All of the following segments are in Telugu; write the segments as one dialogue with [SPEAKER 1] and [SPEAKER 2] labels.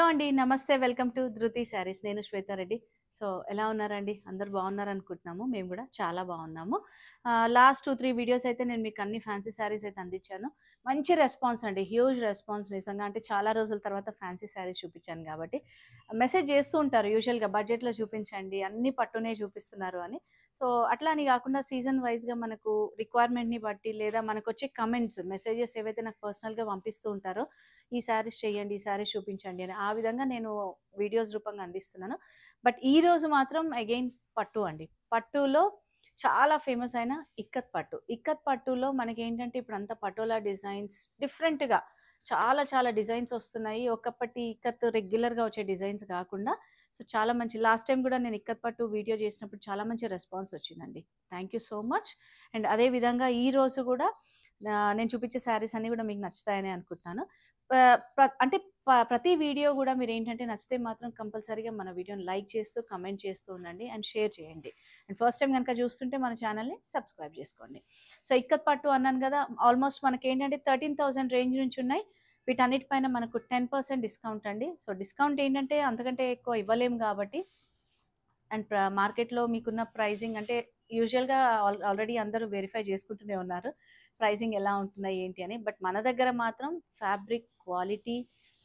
[SPEAKER 1] అండి. నమస్తే. వెల్కమ్ టు ధృతి శారీస్. నేను శ్వేతా రెడ్డి. సో, ఎలా ఉన్నారండి? అందరూ బాగున్నారనుకుంటున్నాము. మేము గూడా చాలా బాగున్నాము. లాస్ట్ 2, 3 వీడియోస్ అయితే నేను మీకు అన్ని ఫ్యాన్సీ శారీస్ అయితే అందించాను. మంచి రెస్పాన్స్ అండి. హ్యూజ్ రెస్పాన్స్ నిజంగా. అంటే చాలా రోజుల తర్వాత ఫ్యాన్సీ శారీస్ చూపించాను కాబట్టి. మెసేజ్ చేస్తూ ఉంటారు యూజువల్‌గా బడ్జెట్‌లో చూపించండి, అన్ని పట్టునే చూపిస్తున్నారు అని. సో, అట్లా అని కాకుండా సీజన్ వైస్‌గా మనకు రిక్వైర్మెంట్‌ని బట్టి లేదా మనకొచ్చే కమెంట్స్, మెసేజెస్ ఏవైతే నాకు పర్సనల్‌గా పంపిస్తూ ఉంటారో, ఈ శారీస్ చేయండి, ఈ శారీస్ చూపించండి అని. ఆ విధంగా నేను వీడియోస్ రూపంగా అందిస్తున్నాను. బట్ ఈరోజు మాత్రం అగైన్ పట్టు అండి. పట్టులో చాలా ఫేమస్ అయిన ఇక్కత్ పట్టు. ఇక్కత్ పట్టులో మనకేంటంటే ఇప్పుడంతా పటోలా డిజైన్స్ డిఫరెంట్‌గా చాలా చాలా డిజైన్స్ వస్తున్నాయి. ఒకప్పటి ఇక్కత్ రెగ్యులర్‌గా వచ్చే డిజైన్స్ కాకుండా సో, చాలా మంచి లాస్ట్ టైమ్ కూడా నేను ఇక్కత్ పట్టు వీడియో చేసినప్పుడు చాలా మంచి రెస్పాన్స్ వచ్చిందండి. Thank you so much. And అదే విధంగా ఈరోజు కూడా నేను చూపించే శారీస్ అన్నీ కూడా మీకు నచ్చుతాయని అనుకుంటున్నాను. అంటే ప్రతి వీడియో గూడా మీరేంటంటే నచ్చితే మాత్రం కంపల్సరీగా మన వీడియోని లైక్ చేస్తూ, కమెంట్ చేస్తూ ఉండండి అండ్ షేర్ చేయండి. అండ్ ఫస్ట్ టైమ్ గనుక చూస్తుంటే మన ఛానల్‌ని సబ్స్క్రైబ్ చేసుకోండి. సో, ఇక్కత్ పట్టు అన్నాను గదా! ఆల్మోస్ట్ మనకేంటంటే 13,000 రేంజ్ నుంచి ఉన్నాయి. వీటన్నిటిపైన మనకు 10% డిస్కౌంట్ అండి. సో, డిస్కౌంట్ ఏంటంటే అంతకంటే ఎక్కువ ఇవ్వలేము గాబట్టి అండ్ మార్కెట్‌లో మీకున్న ప్రైజింగ్ అంటే యూజువల్‌గా ఆల్రెడీ అందరూ వెరిఫై చేసుకుంటూనే ఉన్నారు. ప్రైజింగ్ ఎలా ఉంటున్నాయి ఏంటి అని. బట్ మన దగ్గర మాత్రం ఫ్యాబ్రిక్ క్వాలిటీ,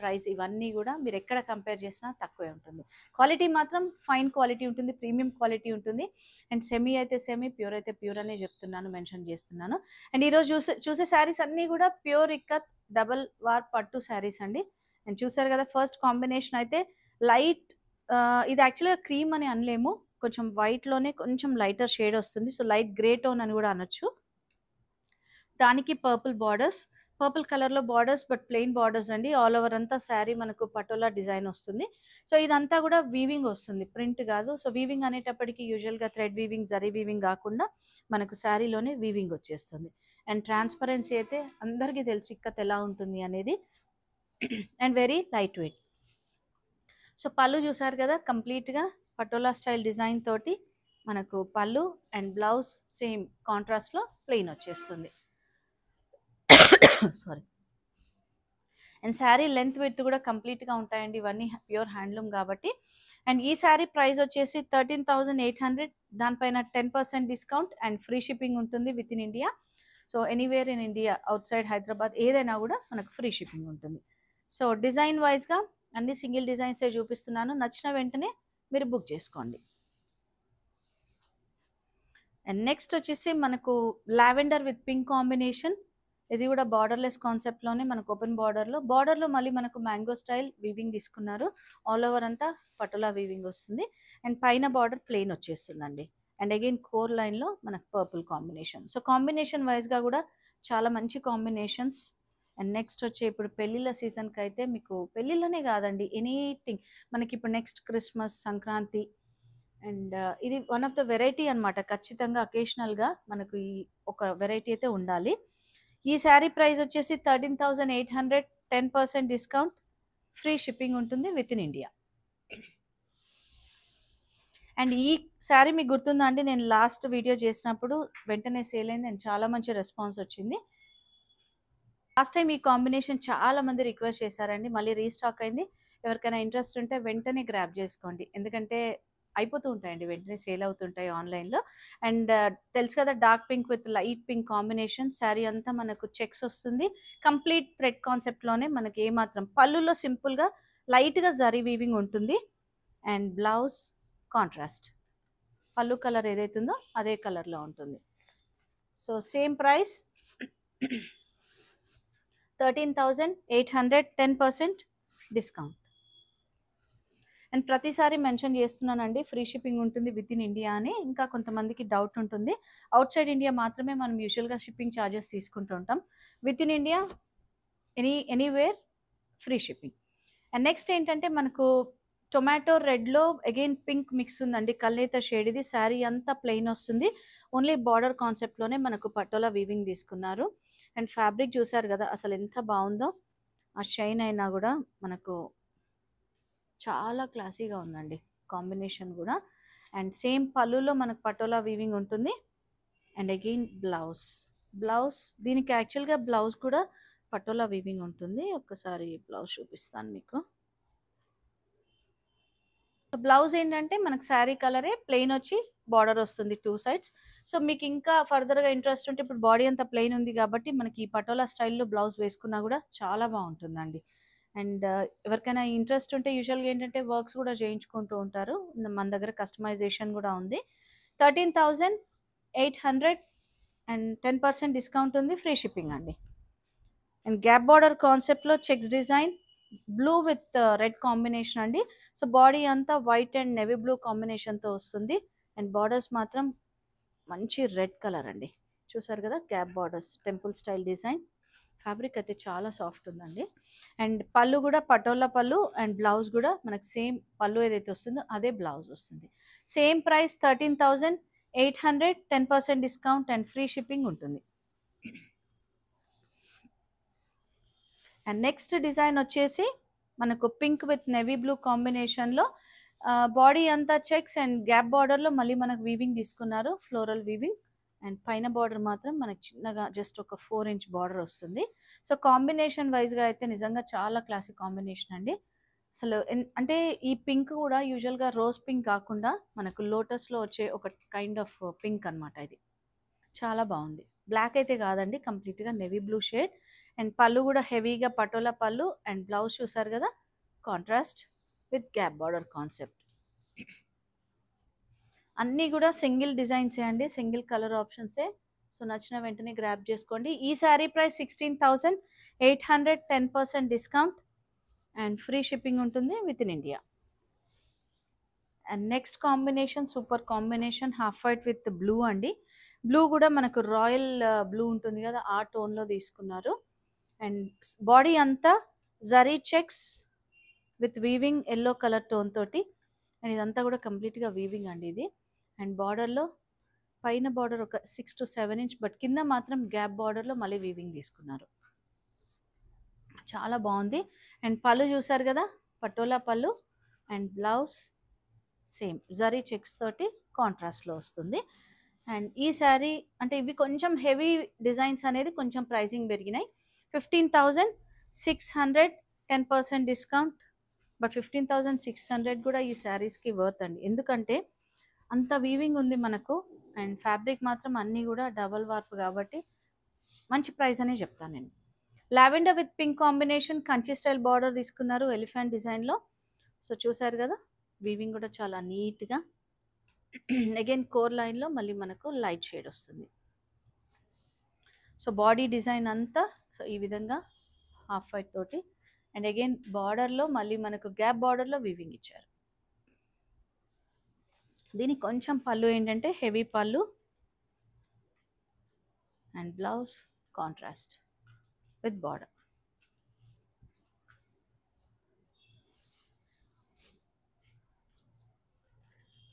[SPEAKER 1] ప్రైస్ ఇవన్నీ గూడా మీరెక్కడ కంపేర్ చేసినా తక్కువే ఉంటుంది. క్వాలిటీ మాత్రం ఫైన్ క్వాలిటీ ఉంటుంది. ప్రీమియం క్వాలిటీ ఉంటుంది. అండ్ సెమీ అయితే సెమీ, ప్యూర్ అయితే ప్యూర్ అనే చెప్తున్నాను, మెన్షన్ చేస్తున్నాను. అండ్ ఈరోజు చూసే శారీస్ అన్నీ గూడా ప్యూర్ ఇక్కత్ డబుల్ వార్ పట్టు శారీస్ అండి. అండ్ చూసారు కదా! ఫస్ట్ కాంబినేషన్ అయితే లైట్ ఇది యాక్చువల్‌గా క్రీమ్ అని అనలేము. కొంచెం వైట్‌లోనే కొంచెం లైటర్ షేడ్ వస్తుంది. సో, లైట్ గ్రే టోన్ అని గూడా అనొచ్చు. దానికి పర్పుల్ బార్డర్స్. పర్పుల్ కలర్‌లో బార్డర్స్ బట్ ప్లెయిన్ బార్డర్స్ అండి. ఆల్ ఓవర్ అంతా శారీ మనకు పటోలా డిజైన్ వస్తుంది. సో, ఇదంతా గూడా వీవింగ్ వస్తుంది. ప్రింట్ గాదు. సో, వీవింగ్ అనేటప్పటికి యూజువల్‌గా థ్రెడ్ వీవింగ్, జరీ వీవింగ్ గాకుండా మనకు శారీలోనే వీవింగ్ వచ్చేస్తుంది. అండ్ ట్రాన్స్‌పరెన్సీ అయితే అందరికీ తెలుసు ఇక్కత్ ఎలా ఉంటుంది అనేది. And very light weight. So, పళ్ళు చూసారు కదా! కంప్లీట్‌గా పటోలా స్టైల్ డిజైన్ తోటి మనకు పళ్ళు అండ్ బ్లౌజ్ సేమ్ కాంట్రాస్ట్‌లో ప్లెయిన్ వచ్చేస్తుంది. Sorry. And sari length width కూడా కంప్లీట్‌గా ఉంటాయండి. ఇవన్నీ ప్యూర్ హ్యాండ్లూమ్ కాబట్టి. అండ్ ఈ శారీ ప్రైస్ వచ్చేసి 13,800 దానిపైన 10% డిస్కౌంట్ అండ్ ఫ్రీ షిప్పింగ్ ఉంటుంది with in India. So, anywhere in India outside Hyderabad ఏదైనా కూడా మనకు ఫ్రీ షిప్పింగ్ ఉంటుంది. సో, డిజైన్ వైస్‌గా అన్ని సింగిల్ డిజైన్సే చూపిస్తున్నాను. నచ్చిన వెంటనే మీరు బుక్ చేసుకోండి. అండ్ నెక్స్ట్ వచ్చేసి మనకు లావెండర్ విత్ పింక్ కాంబినేషన్. ఇది కూడా బార్డర్‌లెస్ కాన్సెప్ట్‌లోనే మనకు ఓపెన్ బార్డర్‌లో మళ్ళీ మనకు మ్యాంగో స్టైల్ వీవింగ్ తీసుకున్నారు. ఆల్ ఓవర్ అంతా పటోలా వీవింగ్ వస్తుంది. అండ్ పైన బార్డర్ ప్లెయిన్ వచ్చేస్తుందండి. అండ్ అగైన్ కోర్ లైన్‌లో మనకు పర్పుల్ కాంబినేషన్. సో, కాంబినేషన్ వైస్‌గా కూడా చాలా మంచి కాంబినేషన్స్. అండ్ నెక్స్ట్ వచ్చే ఇప్పుడు పెళ్ళిళ్ళ సీజన్‌కైతే మీకు పెళ్ళిళ్ళనే కాదండి ఎనీథింగ్ మనకిప్పుడు నెక్స్ట్ క్రిస్మస్, సంక్రాంతి అండ్ ఇది వన్ ఆఫ్ ద వెరైటీ అనమాట. ఖచ్చితంగా అకేషనల్‌గా మనకు ఈ ఒక వెరైటీ అయితే ఉండాలి. ఈ శారీ ప్రైస్ వచ్చేసి 13,800 10% డిస్కౌంట్. ఫ్రీ షిప్పింగ్ ఉంటుంది విత్ ఇన్ ఇండియా. అండ్ ఈ శారీ మీకు గుర్తుందా అండి? నేను లాస్ట్ వీడియో చేసినప్పుడు వెంటనే సేల్ అయింది అండ్ చాలా మంచి రెస్పాన్స్ వచ్చింది. లాస్ట్ టైమ్ ఈ కాంబినేషన్ చాలా మంది రిక్వెస్ట్ చేశారండి. మళ్ళీ రీస్టాక్ అయింది. ఎవరికైనా ఇంట్రెస్ట్ ఉంటే వెంటనే గ్రాబ్ చేసుకోండి. ఎందుకంటే అయిపోతూ ఉంటాయండి. వెంటనే సేల్ అవుతుంటాయి ఆన్‌లైన్‌లో. అండ్ తెలుసు కదా! Dark pink with light pink combination. Sari అంతా మనకు చెక్స్ వస్తుంది. కంప్లీట్ థ్రెడ్ కాన్సెప్ట్‌లోనే మనకి ఏమాత్రం పళ్ళులో సింపుల్‌గా లైట్‌గా జరీ వీవింగ్ ఉంటుంది. And blouse contrast. పళ్ళు కలర్ ఏదైతే ఉందో అదే కలర్‌లో ఉంటుంది. So, same price 13,800 10% discount. And ప్రతిసారి మెన్షన్ చేస్తున్నానండి ఫ్రీ షిప్పింగ్ ఉంటుంది విత్ ఇన్ ఇండియా అని. ఇంకా కొంతమందికి డౌట్ ఉంటుంది. ఔట్‌సైడ్ ఇండియా మాత్రమే మనం యూజువల్‌గా షిప్పింగ్ చార్జెస్ తీసుకుంటూ ఉంటాం. With in India anywhere free shipping. And next ఏంటంటే మనకు టొమాటో రెడ్‌లో అగైన్ పింక్ మిక్స్ ఉందండి. కల్నేత షేడ్ ఇది. శారీ అంతా ప్లెయిన్ వస్తుంది. ఓన్లీ బార్డర్ కాన్సెప్ట్‌లోనే మనకు పటోలా వీవింగ్ తీసుకున్నారు. అండ్ ఫ్యాబ్రిక్ చూసారు కదా! అసలు ఎంత బావుందో. ఆ షైన్ అయినా కూడా మనకు చాలా క్లాసీగా ఉందండి కాంబినేషన్ కూడా. అండ్ సేమ్ పళ్ళులో మనకు పటోలా వీవింగ్ ఉంటుంది. అండ్ అగైన్ బ్లౌజ్ దీనికి యాక్చువల్‌గా బ్లౌజ్ కూడా పటోలా వీవింగ్ ఉంటుంది. ఒక్కసారి బ్లౌజ్ చూపిస్తాను మీకు. బ్లౌజ్ ఏంటంటే మనకు శారీ కలరే ప్లెయిన్ వచ్చి బార్డర్ వస్తుంది 2 సైడ్స్. సో మీకు ఇంకా ఫర్దర్‌గా ఇంట్రెస్ట్ ఉంటే ఇప్పుడు బాడీ అంతా ప్లెయిన్ ఉంది కాబట్టి మనకి ఈ పటోలా స్టైల్‌లో బ్లౌజ్ వేసుకున్నా కూడా చాలా బాగుంటుందండి. అండ్ ఎవరికైనా ఇంట్రెస్ట్ ఉంటే యూజువల్‌గా ఏంటంటే వర్క్స్ కూడా చేయించుకుంటూ ఉంటారు. మన దగ్గర కస్టమైజేషన్ కూడా ఉంది. 13,800 అండ్ 10% డిస్కౌంట్ ఉంది. ఫ్రీ షిప్పింగ్ అండి. అండ్ గ్యాప్ బార్డర్ కాన్సెప్ట్‌లో checks design blue with red combination అండి. సో బాడీ అంతా వైట్ అండ్ నెవీ బ్లూ కాంబినేషన్‌తో వస్తుంది. అండ్ బార్డర్స్ మాత్రం మంచి రెడ్ కలర్ అండి. చూసారు కదా gap borders temple style design. Fabric అయితే చాలా సాఫ్ట్ ఉందండి. అండ్ పళ్ళు కూడా పటోలా పళ్ళు అండ్ బ్లౌజ్ కూడా మనకు సేమ్ పళ్ళు ఏదైతే వస్తుందో అదే బ్లౌజ్ వస్తుంది. Same price 13,800 10% discount and free shipping ఉంటుంది. అండ్ నెక్స్ట్ డిజైన్ వచ్చేసి మనకు పింక్ విత్ నెవీ బ్లూ కాంబినేషన్లో బాడీ అంతా చెక్స్ అండ్ గ్యాప్ బార్డర్లో మళ్ళీ మనకు వీవింగ్ తీసుకున్నారు, ఫ్లోరల్ వీవింగ్. అండ్ పైన బార్డర్ మాత్రం మనకు చిన్నగా జస్ట్ ఒక 4 ఇంచ్ బార్డర్ వస్తుంది. సో కాంబినేషన్ వైజ్గా అయితే నిజంగా చాలా క్లాసిక్ కాంబినేషన్ అండి. అసలు అంటే ఈ పింక్ కూడా యూజువల్గా రోజ్ పింక్ కాకుండా మనకు లోటస్లో వచ్చే ఒక కైండ్ ఆఫ్ పింక్ అనమాట. ఇది చాలా బాగుంది. బ్లాక్ అయితే కాదండి, కంప్లీట్గా నెవీ బ్లూ షేడ్. అండ్ పళ్ళు కూడా హెవీగా పటోలా పళ్ళు అండ్ బ్లౌజ్ చూసారు కదా contrast with gap border concept. అన్నీ కూడా సింగిల్ డిజైన్సే అండి, సింగిల్ కలర్ ఆప్షన్సే. సో నచ్చిన వెంటనే గ్రాప్ చేసుకోండి. ఈ sari price 16,800 10% discount and free shipping ఉంటుంది with in India. And next combination super combination half white with blue అండి. బ్లూ కూడా మనకు రాయల్ బ్లూ ఉంటుంది కదా ఆ టోన్లో తీసుకున్నారు. అండ్ బాడీ అంతా zari checks with weaving yellow colour tone తోటి. అండ్ ఇదంతా కూడా కంప్లీట్గా వీవింగ్ అండి ఇది. అండ్ బార్డర్లో పైన బార్డర్ ఒక 6 to 7 ఇంచ్, బట్ కింద మాత్రం గ్యాప్ బార్డర్లో మళ్ళీ వీవింగ్ తీసుకున్నారు. చాలా బాగుంది. అండ్ పళ్ళు చూసారు కదా పటోలా పళ్ళు and blouse same zari checks తోటి కాంట్రాస్ట్లో వస్తుంది. అండ్ ఈ శారీ అంటే ఇవి కొంచెం హెవీ డిజైన్స్ అనేది కొంచెం ప్రైసింగ్ పెరిగినాయి. 15,600 10% డిస్కౌంట్. బట్ 15,600 కూడా ఈ శారీస్కి వర్త్ అండి, ఎందుకంటే అంత వీవింగ్ ఉంది మనకు. అండ్ ఫ్యాబ్రిక్ మాత్రం అన్నీ కూడా డబల్ వార్ప్ కాబట్టి మంచి ప్రైస్ అనే చెప్తాను నేను. Lavender with pink combination Kanchi style border తీసుకున్నారు ఎలిఫెంట్ డిజైన్లో. సో చూసారు కదా వీవింగ్ కూడా చాలా నీట్గా. అగైన్ కోర్ లైన్లో మళ్ళీ మనకు లైట్ షేడ్ వస్తుంది. సో బాడీ డిజైన్ అంతా సో ఈ విధంగా హాఫ్ వైట్ తోటి. అండ్ అగైన్ బార్డర్లో మళ్ళీ మనకు గ్యాప్ బార్డర్లో వీవింగ్ ఇచ్చారు. దీనికి కొంచెం పళ్ళు ఏంటంటే హెవీ పళ్ళు and blouse contrast with border.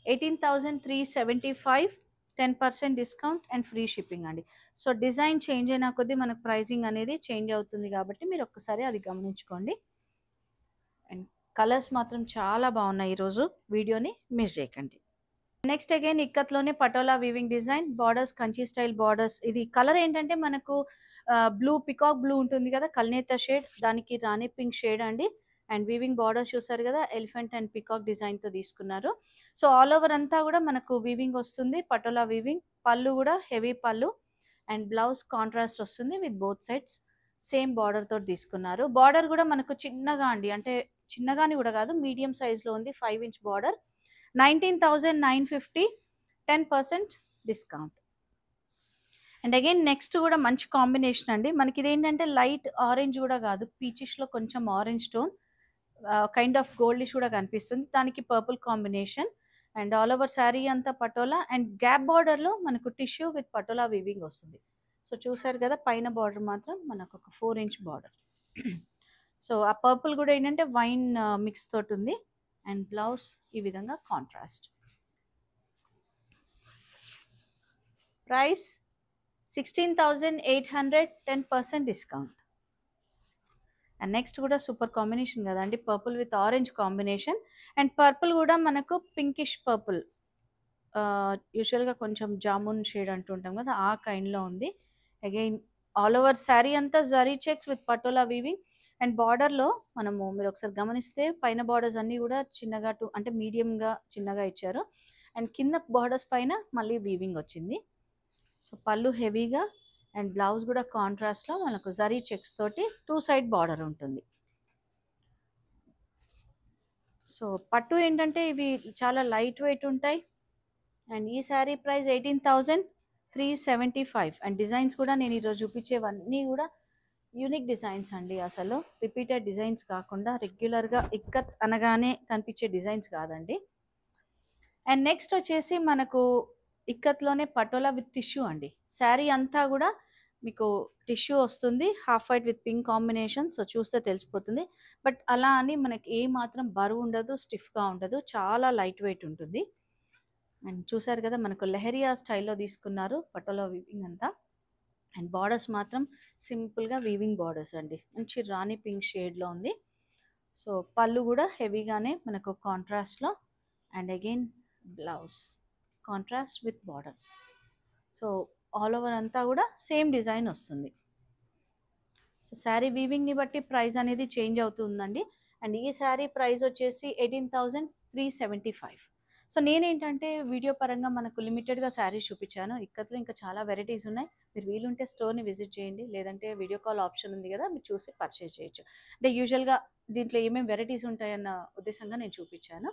[SPEAKER 1] $18,375 10% discount and free shipping అండి. సో డిజైన్ చేంజ్ అయినా కొద్దీ మనకు ప్రైసింగ్ అనేది చేంజ్ అవుతుంది కాబట్టి మీరు ఒక్కసారి అది గమనించుకోండి. అండ్ కలర్స్ మాత్రం చాలా బాగున్నాయి, ఈరోజు వీడియోని మిస్ చేయకండి. నెక్స్ట్ అగైన్ ఇక్కత్లోనే patola weaving design borders Kanchi style borders. ఇది కలర్ ఏంటంటే మనకు బ్లూ పికాక్ బ్లూ ఉంటుంది కదా కల్నేత షేడ్, దానికి రాణి పింక్ షేడ్ అండి. అండ్ వీవింగ్ బార్డర్స్ చూసారు కదా ఎలిఫెంట్ అండ్ పికాక్ డిజైన్తో తీసుకున్నారు. సో ఆల్ ఓవర్ అంతా కూడా మనకు వీవింగ్ వస్తుంది, పటోలా వీవింగ్. పళ్ళు కూడా హెవీ పళ్ళు అండ్ బ్లౌజ్ కాంట్రాస్ట్ వస్తుంది with both sides same border తోటి తీసుకున్నారు. బార్డర్ కూడా మనకు చిన్నగా అండి, అంటే చిన్నగాని కూడా కాదు మీడియం సైజ్లో ఉంది, 5 inch border. 19,950 10% discount. And again next కూడా మంచి కాంబినేషన్ అండి. మనకి ఇదేంటంటే లైట్ ఆరెంజ్ కూడా కాదు, పీచిష్లో కొంచెం orange tone, kind of goldish కూడా కనిపిస్తుంది, దానికి purple combination. And all over sari అంతా పటోలా అండ్ గ్యాప్ బార్డర్లో మనకు టిష్యూ విత్ పటోలా వీవింగ్ వస్తుంది. సో చూసారు కదా పైన బార్డర్ మాత్రం మనకు ఒక 4 ఇంచ్ బార్డర్. సో ఆ పర్పుల్ కూడా ఏంటంటే వైన్ మిక్స్ తోటి ఉంది. అండ్ బ్లౌజ్ ఈ విధంగా contrast. Price 16,800 10% discount. And next కూడా సూపర్ కాంబినేషన్ కదండి, purple with orange combination. And purple కూడా మనకు పింకిష్ పర్పుల్, యూజువల్గా కొంచెం జామున్ షేడ్ అంటుంటాం కదా ఆ కైండ్లో ఉంది. అగైన్ ఆల్ ఓవర్ శారీ అంతా zari checks with patola weaving and బార్డర్‌లో మనము మీరొకసారి గమనిస్తే పైన బార్డర్స్ అన్నీ గూడా చిన్నగా అంటే మీడియంగా చిన్నగా ఇచ్చారు. అండ్ కింద బార్డర్స్ పైన మళ్ళీ వీవింగ్ వచ్చింది. సో, పళ్ళు హెవీగా అండ్ బ్లౌజ్ గూడా కాంట్రాస్ట్‌లో మనకు జరీ చెక్స్ తోటి 2 సైడ్ బార్డర్ ఉంటుంది. సో, పట్టు ఏంటంటే ఇవి చాలా లైట్ వెయిట్ ఉంటాయి. అండ్ ఈ శారీ ప్రైస్ 18,375 అండ్ డిజైన్స్ కూడా నేను ఈరోజు చూపించేవన్నీ కూడా యూనిక్ డిజైన్స్ అండి. అసలు రిపీటెడ్ డిజైన్స్ కాకుండా రెగ్యులర్గా ఇక్కత్ అనగానే కనిపించే డిజైన్స్ కాదండి. అండ్ నెక్స్ట్ వచ్చేసి మనకు ఇక్కత్లోనే పటోలా విత్ టిష్యూ అండి. శారీ అంతా కూడా మీకు టిష్యూ వస్తుంది. Half white with pink combination. So, చూస్తే తెలిసిపోతుంది. బట్ అలా అని మనకి ఏ మాత్రం బరువు ఉండదు, స్టిఫ్‌గా ఉండదు. చాలా లైట్ వెయిట్ ఉంటుంది. అండ్ చూసారు కదా మనకు లెహరియా స్టైల్‌లో తీసుకున్నారు పటోలా వీవింగ్ అంతా. అండ్ బార్డర్స్ మాత్రం సింపుల్‌గా వీవింగ్ బార్డర్స్ అండి. మంచి రాణి పింక్ షేడ్‌లో ఉంది. సో, పళ్ళు కూడా హెవీగానే మనకు కాంట్రాస్ట్‌లో and again blouse contrast with border. So, all over అంతా కూడా సేమ్ డిజైన్ వస్తుంది. సో, శారీ వీవింగ్‌ని బట్టి ప్రైస్ అనేది చేంజ్ అవుతుందండి. అండ్ ఈ శారీ ప్రైస్ వచ్చేసి 18,375. సో, నేనేంటంటే వీడియో పరంగా మనకు లిమిటెడ్‌గా శారీస్ చూపించాను. ఇక్కత్లో ఇంకా చాలా వెరైటీస్ ఉన్నాయి. మీరు వీలుంటే స్టోర్‌ని విజిట్ చేయండి. లేదంటే వీడియో కాల్ ఆప్షన్ ఉంది కదా! మీరు చూసి పర్చేజ్ చేయొచ్చు. అంటే యూజువల్‌గా దీంట్లో ఏమేమి వెరైటీస్ ఉంటాయన్న ఉద్దేశంగా నేను చూపించాను.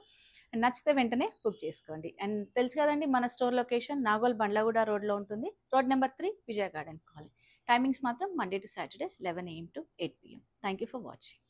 [SPEAKER 1] అండ్ నచ్చితే వెంటనే బుక్ చేసుకోండి. అండ్ తెలుసు కదండీ మన స్టోర్ లొకేషన్ నాగోల్ బండ్లగూడ రోడ్‌లో ఉంటుంది. రోడ్ నెంబర్ 3 విజయ గార్డెన్ కాలనీ. టైమింగ్స్ మాత్రం Monday to Saturday 11 AM to 8 PM. Thank you for watching.